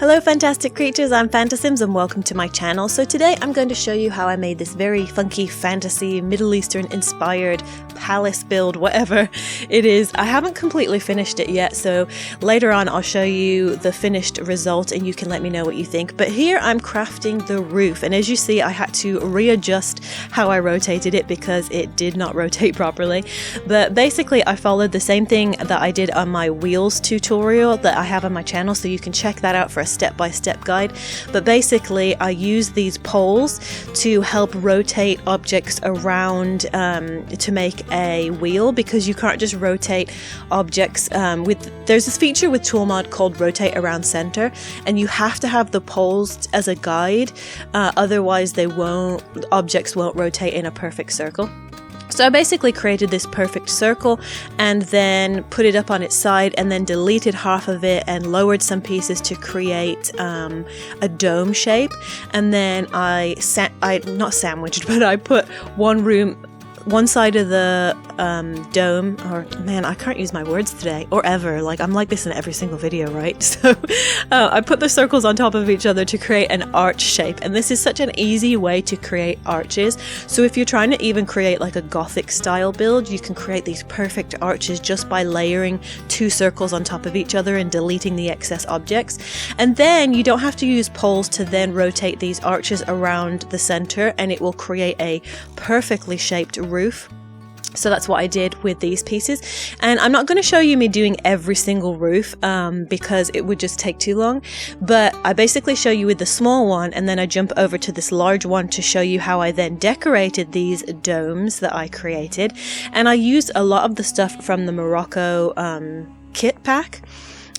Hello fantastic creatures, I'm Fantasims and welcome to my channel. So today I'm going to show you how I made this very funky fantasy Middle Eastern inspired palace build, whatever it is. I haven't completely finished it yet, so later on I'll show you the finished result and you can let me know what you think. But here I'm crafting the roof, and as you see I had to readjust how I rotated it because it did not rotate properly. But basically I followed the same thing that I did on my wheels tutorial that I have on my channel, so you can check that out for a step-by-step guide. But basically I use these poles to help rotate objects around to make a wheel, because you can't just rotate objects there's this feature with toolmod called rotate around center, and you have to have the poles as a guide, otherwise objects won't rotate in a perfect circle. So I basically created this perfect circle and then put it up on its side and then deleted half of it and lowered some pieces to create a dome shape. And then I not sandwiched, but I put one side of the dome, or man, I can't use my words today, or ever, like I'm like this in every single video, right? So I put the circles on top of each other to create an arch shape, and this is such an easy way to create arches. So if you're trying to even create like a Gothic style build, you can create these perfect arches just by layering two circles on top of each other and deleting the excess objects. And then you don't have to use poles to then rotate these arches around the center, and it will create a perfectly shaped roof. So that's what I did with these pieces, and I'm not going to show you me doing every single roof because it would just take too long, but I basically show you with the small one and then I jump over to this large one to show you how I then decorated these domes that I created. And I used a lot of the stuff from the Morocco kit pack.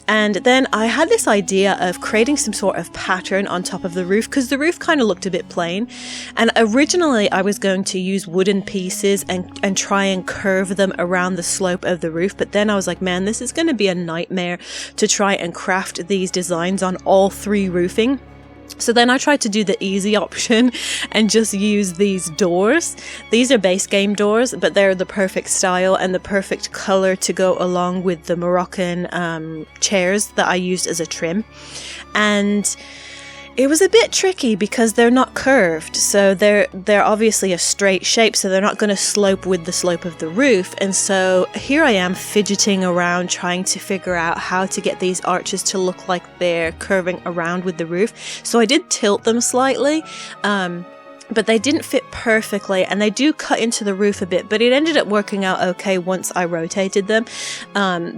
And then I had this idea of creating some sort of pattern on top of the roof, because the roof kind of looked a bit plain. And originally I was going to use wooden pieces and try and curve them around the slope of the roof. But then I was like, man, this is going to be a nightmare to try and craft these designs on all three roofing. So then I tried to do the easy option and just use these doors. These are base game doors, but they're the perfect style and the perfect color to go along with the Moroccan chairs that I used as a trim. And it was a bit tricky because they're not curved, so they're obviously a straight shape, so they're not going to slope with the slope of the roof. And so here I am fidgeting around trying to figure out how to get these arches to look like they're curving around with the roof. So I did tilt them slightly, but they didn't fit perfectly, and they do cut into the roof a bit, but it ended up working out okay once I rotated them,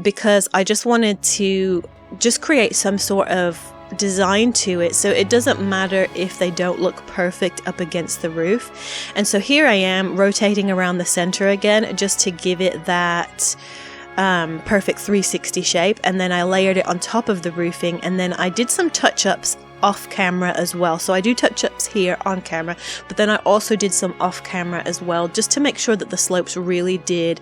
because I just wanted to just create some sort of design to it, so it doesn't matter if they don't look perfect up against the roof. And so here I am rotating around the center again just to give it that perfect 360 shape, and then I layered it on top of the roofing, and then I did some touch-ups off camera as well. So I do touch-ups here on camera, but then I also did some off camera as well, just to make sure that the slopes really did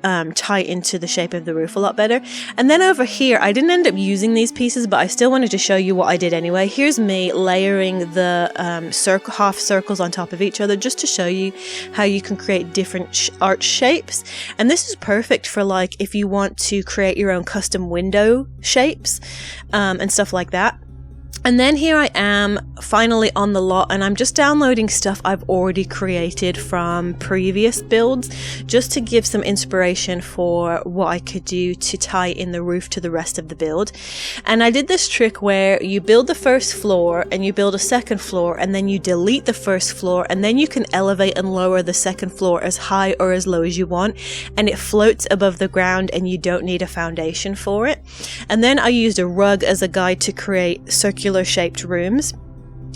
tie into the shape of the roof a lot better. And then over here I didn't end up using these pieces, but I still wanted to show you what I did anyway. Here's me layering the half circles on top of each other just to show you how you can create different arch shapes. And this is perfect for like if you want to create your own custom window shapes and stuff like that. And then here I am finally on the lot, and I'm just downloading stuff I've already created from previous builds just to give some inspiration for what I could do to tie in the roof to the rest of the build. And I did this trick where you build the first floor and you build a second floor, and then you delete the first floor, and then you can elevate and lower the second floor as high or as low as you want, and it floats above the ground and you don't need a foundation for it. And then I used a rug as a guide to create circular shaped rooms.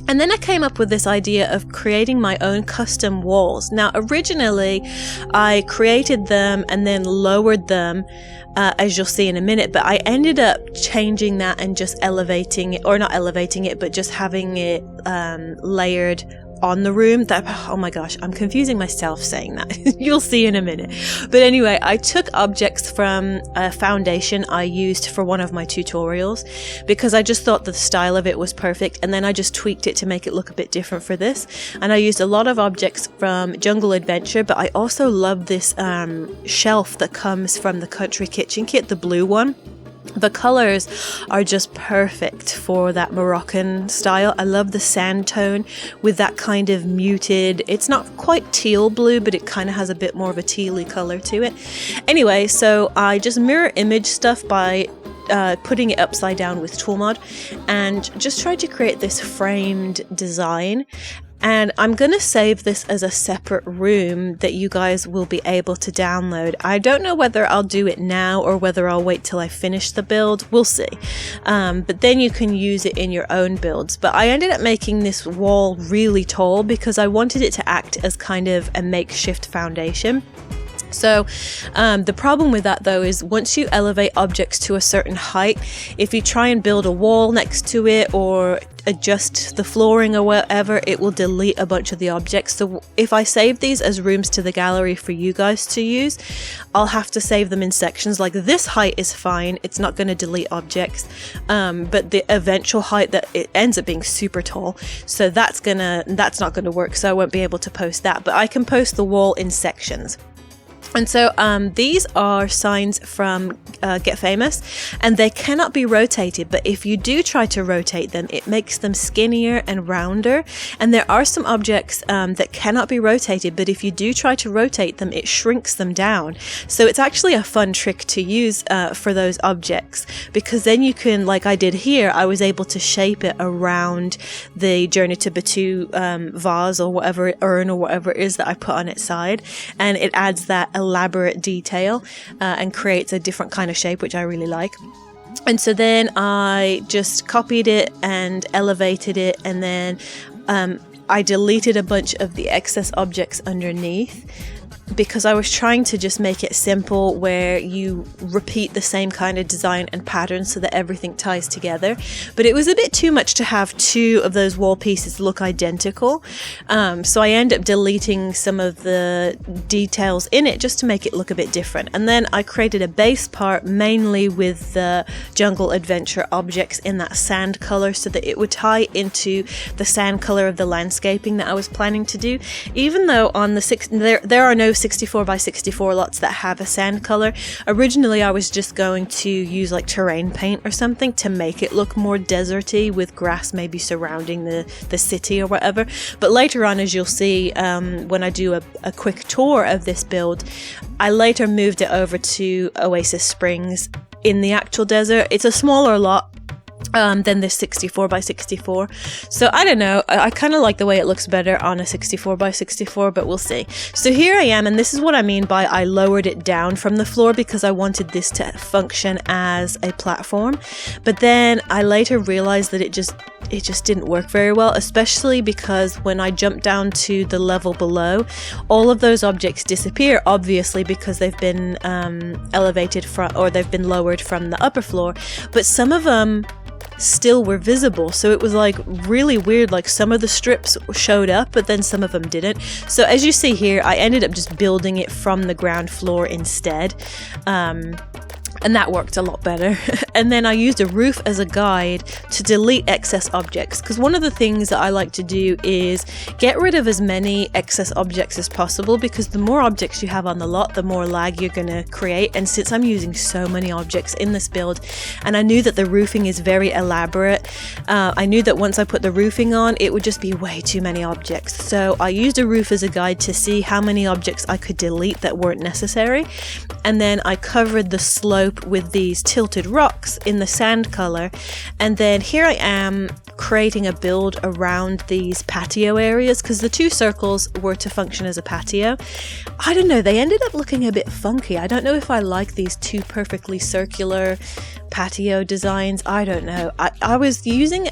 And then I came up with this idea of creating my own custom walls. Now originally I created them and then lowered them as you'll see in a minute, but I ended up changing that and just elevating it, or not elevating it, but just having it layered on the room. That, oh my gosh, I'm confusing myself saying that. You'll see in a minute. But anyway, I took objects from a foundation I used for one of my tutorials because I just thought the style of it was perfect, and then I just tweaked it to make it look a bit different for this. And I used a lot of objects from Jungle Adventure, but I also love this shelf that comes from the Country Kitchen kit, the blue one. The colors are just perfect for that Moroccan style. I love the sand tone with that kind of muted, it's not quite teal blue, but it kind of has a bit more of a tealy color to it. Anyway, so I just mirror image stuff by putting it upside down with toolmod and just tried to create this framed design. And I'm going to save this as a separate room that you guys will be able to download. I don't know whether I'll do it now or whether I'll wait till I finish the build. We'll see. But then you can use it in your own builds. But I ended up making this wall really tall because I wanted it to act as kind of a makeshift foundation. So the problem with that though is once you elevate objects to a certain height, if you try and build a wall next to it or adjust the flooring or whatever, it will delete a bunch of the objects. So if I save these as rooms to the gallery for you guys to use, I'll have to save them in sections. Like this height is fine, it's not going to delete objects, but the eventual height that it ends up being super tall, so that's not gonna work, so I won't be able to post that, but I can post the wall in sections. And so these are signs from Get Famous, and they cannot be rotated, but if you do try to rotate them, it makes them skinnier and rounder. And there are some objects that cannot be rotated, but if you do try to rotate them, it shrinks them down. So it's actually a fun trick to use for those objects, because then you can, like I did here, I was able to shape it around the Journey to Batu vase or whatever, urn or whatever it is that I put on its side, and it adds that elaborate detail and creates a different kind of shape, which I really like. And so then I just copied it and elevated it, and then I deleted a bunch of the excess objects underneath, because I was trying to just make it simple where you repeat the same kind of design and pattern so that everything ties together. But it was a bit too much to have two of those wall pieces look identical. So I end up deleting some of the details in it just to make it look a bit different. And then I created a base part mainly with the jungle adventure objects in that sand color so that it would tie into the sand color of the landscaping that I was planning to do. Even though on the there are no 64 by 64 lots that have a sand color. Originally I was just going to use like terrain paint or something to make it look more deserty with grass maybe surrounding the city or whatever, but later on, as you'll see when I do a quick tour of this build, I later moved it over to Oasis Springs in the actual desert. It's a smaller lot than this 64 by 64, so I don't know, I kind of like the way it looks better on a 64 by 64, but we'll see. So here I am, and this is what I mean by I lowered it down from the floor because I wanted this to function as a platform, but then I later realized that it just didn't work very well, especially because when I jump down to the level below, all of those objects disappear, obviously because they've been elevated from, or they've been lowered from the upper floor, but some of them still were visible, so it was like really weird, like some of the strips showed up but then some of them didn't. So as you see here, I ended up just building it from the ground floor instead, and that worked a lot better. And then I used a roof as a guide to delete excess objects, because one of the things that I like to do is get rid of as many excess objects as possible, because the more objects you have on the lot, the more lag you're going to create. And since I'm using so many objects in this build, and I knew that the roofing is very elaborate, I knew that once I put the roofing on, it would just be way too many objects. So I used a roof as a guide to see how many objects I could delete that weren't necessary. And then I covered the slope with these tilted rocks in the sand color, and then here I am creating a build around these patio areas, because the two circles were to function as a patio. I don't know, they ended up looking a bit funky. I don't know if I like these two perfectly circular patio designs. I don't know. I was basing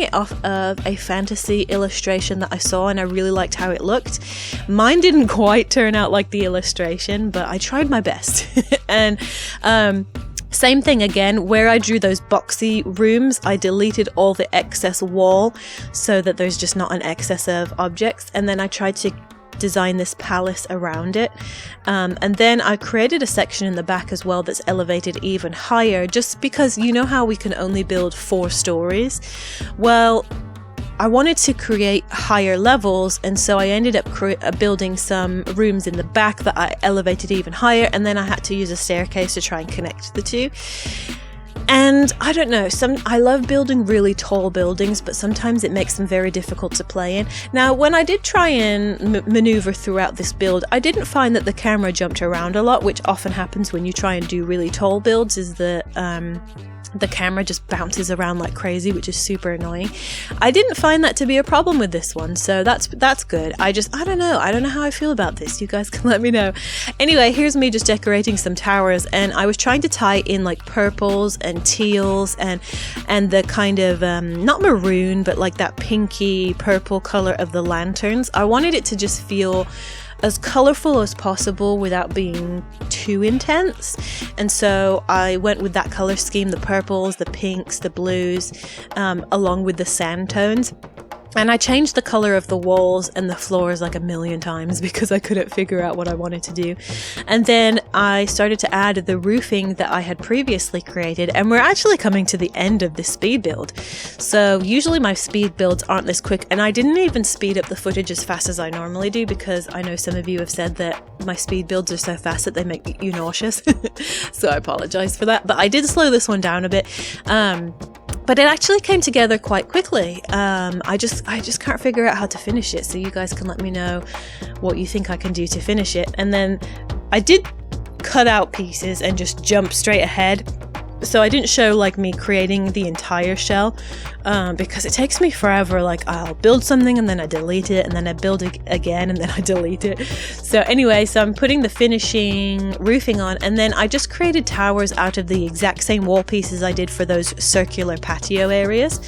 it off of a fantasy illustration that I saw, and I really liked how it looked. Mine didn't quite turn out like the illustration, but I tried my best. And same thing again, where I drew those boxy rooms, I deleted all the excess wall so that there's just not an excess of objects, and then I tried to design this palace around it, and then I created a section in the back as well that's elevated even higher, just because you know how we can only build 4 stories. Well, I wanted to create higher levels, and so I ended up building some rooms in the back that I elevated even higher, and then I had to use a staircase to try and connect the two. And I don't know, I love building really tall buildings, but sometimes it makes them very difficult to play in. Now, when I did try and maneuver throughout this build, I didn't find that the camera jumped around a lot, which often happens when you try and do really tall builds, is that the camera just bounces around like crazy, which is super annoying. I didn't find that to be a problem with this one, so that's good. I don't know how I feel about this. You guys can let me know. Anyway, here's me just decorating some towers, and I was trying to tie in like purples and teals and the kind of not maroon, but like that pinky purple color of the lanterns. I wanted it to just feel as colorful as possible without being too intense, and so I went with that color scheme, the purples, the pinks, the blues, along with the sand tones. And I changed the color of the walls and the floors like a million times because I couldn't figure out what I wanted to do. And then I started to add the roofing that I had previously created, and we're actually coming to the end of this speed build. So usually my speed builds aren't this quick, and I didn't even speed up the footage as fast as I normally do because I know some of you have said that my speed builds are so fast that they make you nauseous. So I apologize for that, but I did slow this one down a bit. But it actually came together quite quickly. I just can't figure out how to finish it, so you guys can let me know what you think I can do to finish it. And then I did cut out pieces and just jump straight ahead. So I didn't show like me creating the entire shell because it takes me forever. Like I'll build something and then I delete it, and then I build it again and then I delete it. So anyway, so I'm putting the finishing roofing on, and then I just created towers out of the exact same wall pieces I did for those circular patio areas.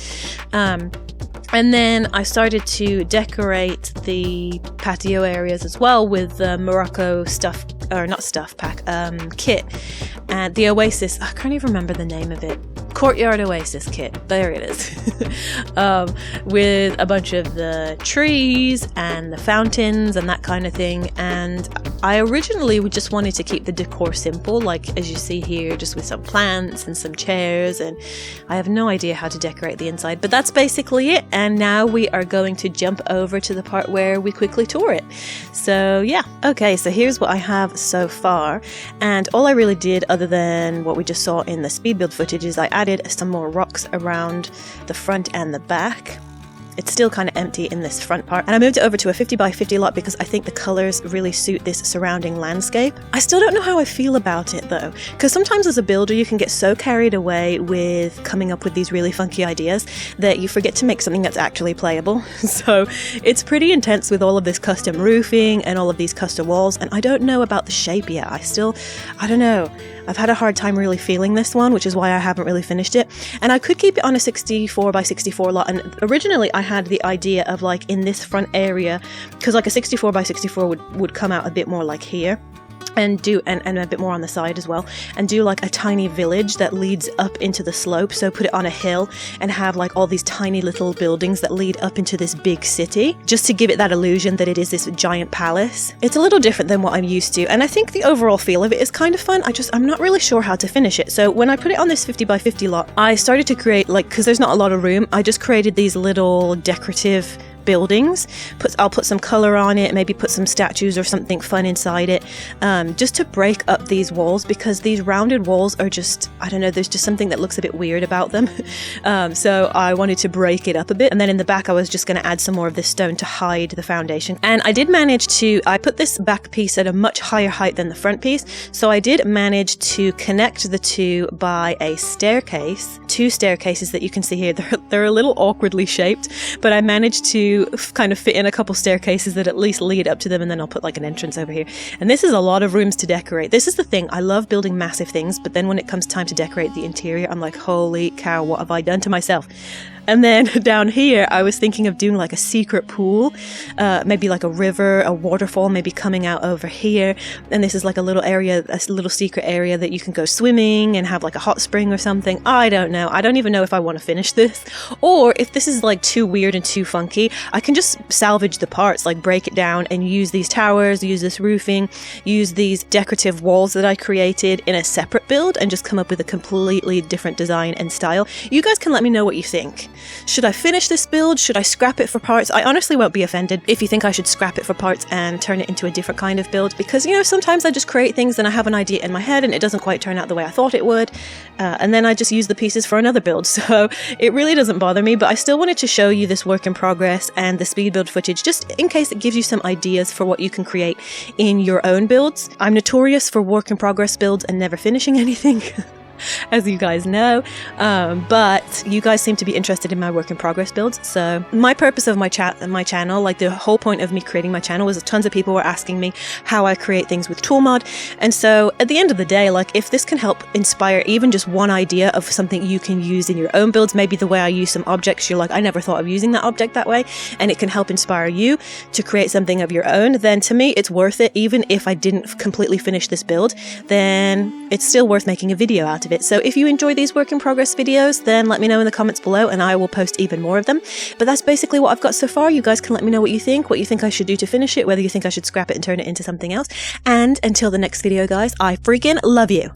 And then I started to decorate the patio areas as well with the Morocco kit, and the Oasis, I can't even remember the name of it, Courtyard Oasis Kit, there it is. With a bunch of the trees and the fountains and that kind of thing. And I originally just wanted to keep the decor simple, like as you see here, just with some plants and some chairs, and I have no idea how to decorate the inside, but that's basically it. And now we are going to jump over to the part where we quickly tour it. So yeah, okay, so here's what I have so far, and all I really did, other than what we just saw in the speed build footage, is I added some more rocks around the front and the back. It's still kind of empty in this front part, and I moved it over to a 50 by 50 lot because I think the colors really suit this surrounding landscape. I still don't know how I feel about it though, because sometimes as a builder you can get so carried away with coming up with these really funky ideas that you forget to make something that's actually playable. So it's pretty intense with all of this custom roofing and all of these custom walls, and I don't know about the shape yet. I don't know. I've had a hard time really feeling this one, which is why I haven't really finished it. And I could keep it on a 64 by 64 lot, and originally I had the idea of like in this front area, because like a 64 by 64 would come out a bit more like here, and a bit more on the side as well, and do like a tiny village that leads up into the slope. So put it on a hill and have like all these tiny little buildings that lead up into this big city, just to give it that illusion that it is this giant palace. It's a little different than what I'm used to, and I think the overall feel of it is kind of fun. I'm not really sure how to finish it. So when I put it on this 50 by 50 lot, I started to create, like, because there's not a lot of room, I just created these little decorative buildings. I'll put some color on it, maybe put some statues or something fun inside it, just to break up these walls, because these rounded walls are just, I don't know, there's just something that looks a bit weird about them. So I wanted to break it up a bit, and then in the back I was just going to add some more of this stone to hide the foundation. And I did manage to, I put this back piece at a much higher height than the front piece, so I did manage to connect the two by a staircase, two staircases that you can see here. They're a little awkwardly shaped, but I managed to kind of fit in a couple staircases that at least lead up to them, and then I'll put like an entrance over here. And this is a lot of rooms to decorate. This is the thing, I love building massive things, but then when it comes time to decorate the interior, I'm like, holy cow, what have I done to myself? And then down here, I was thinking of doing like a secret pool, maybe like a river, a waterfall, maybe coming out over here. And this is like a little area, a little secret area that you can go swimming and have like a hot spring or something. I don't know. I don't even know if I want to finish this, or if this is like too weird and too funky, I can just salvage the parts, like break it down and use these towers, use this roofing, use these decorative walls that I created in a separate build, and just come up with a completely different design and style. You guys can let me know what you think. Should I finish this build? Should I scrap it for parts? I honestly won't be offended if you think I should scrap it for parts and turn it into a different kind of build, because, you know, sometimes I just create things and I have an idea in my head and it doesn't quite turn out the way I thought it would, and then I just use the pieces for another build, so it really doesn't bother me. But I still wanted to show you this work in progress and the speed build footage, just in case it gives you some ideas for what you can create in your own builds. I'm notorious for work in progress builds and never finishing anything. As you guys know, but you guys seem to be interested in my work in progress builds. So my purpose of my channel, like the whole point of me creating my channel, was tons of people were asking me how I create things with toolmod. And so at the end of the day, like, if this can help inspire even just one idea of something you can use in your own builds, maybe the way I use some objects, you're like, I never thought of using that object that way, and it can help inspire you to create something of your own, then to me it's worth it. Even if I didn't completely finish this build, then it's still worth making a video out of it. So if you enjoy these work in progress videos, then let me know in the comments below and I will post even more of them. But that's basically what I've got so far. You guys can let me know what you think I should do to finish it, whether you think I should scrap it and turn it into something else. And until the next video, guys, I freaking love you.